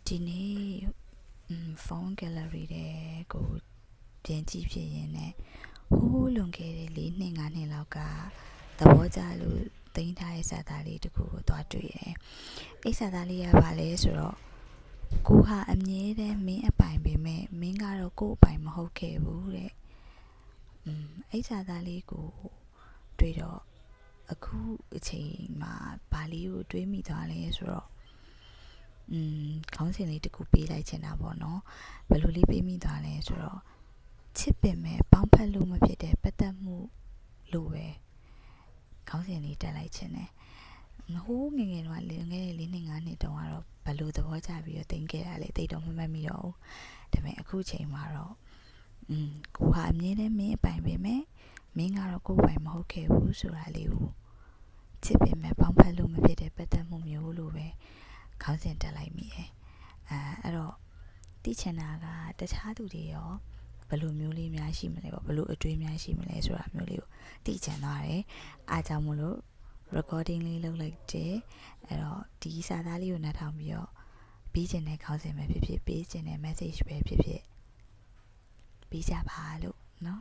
ဒီနေ့ဖုန်း gallery တွေကိုပြန်ကြည့်ဖြစ်ရင်လည်းဟိုးလွန်ခဲ့တဲ့4 နှစ်5 နှစ်လောက်ကသဘောကျလို့သိမ်းထားတဲ့စာသားလေးတစ်ခုကိုသွားတွေ့တယ်။အဲ့စာသားလေးကဘာလဲဆိုတော့ကိုဟာအမြဲတမ်းမင်းအပိုင်ပေမဲ့မင်းကတော့ကို့အပိုင်မဟုတ်ခဲ့ဘူးတဲ့။အဲ့စာသားလေးကိုတွေ့တော့အခုအချိန်မှာဘာလေးကိုတွေးမိသွားလဲဆိုတော့ခေါင်းစဉ်လေးတစ်ခုပေးလိုက်ချင်တာပေါ့နော်ဘယ်လိုလေးပေးမိသွားလဲဆိုတော့ချစ်ပင်မဲ့ပေါင်းဖက်လို့မဖြစ်တဲ့ပတ်သက်မှုလို့ပဲခေါင်းစဉ်လေးတက်လိုက်ချင်တယ်ဟိုးငယ်ငယ်တော့ငယ်4 နှစ်5 နှစ်တုန်းကတော့ဘယ်လိုသဘောကျပြီးတော့တင်ခဲ့တာလဲတိတ်တော့မမှတ်မိတော့ဘူးဒါပေမဲ့အခုချိန်မှာတော့ကိုဟာအမြဲတမ်းမင်းအပိုင်ပဲမဲ့မင်းကတော့ကို့ပိုင်မဟုတ်ခဲ့ဘူးဆိုတာလေးကိုချစ်ပင်မဲ့ပေါင်းဖက်လို့မဖြစ်တဲ့ပတ်သက်မှုမျိုးလို့ပဲခေါင်းစဉ်တက်လိုက်မိတယ်အဲ့တော့သိချင်တာကတခြားသူတွေရောဘယ်လိုမျိုးလေးများရှိမလဲပေါ့ဘယ်လိုအတွေးများရှိမလဲဆိုတာမျိုးလေးကိုသိချင်သွားတယ်အားကြောင့်မလို့ recording လေးလုပ်လိုက်တယ်အဲ့တော့ဒီစာသားလေးကိုနားထောင်ပြီးတော့ပြီးချင်တဲ့ခေါင်းစဉ်ပဲဖြစ်ဖြစ်ပေးချင်တဲ့ message ပဲဖြစ်ဖြစ်ပေးကြပါလို့เนาะ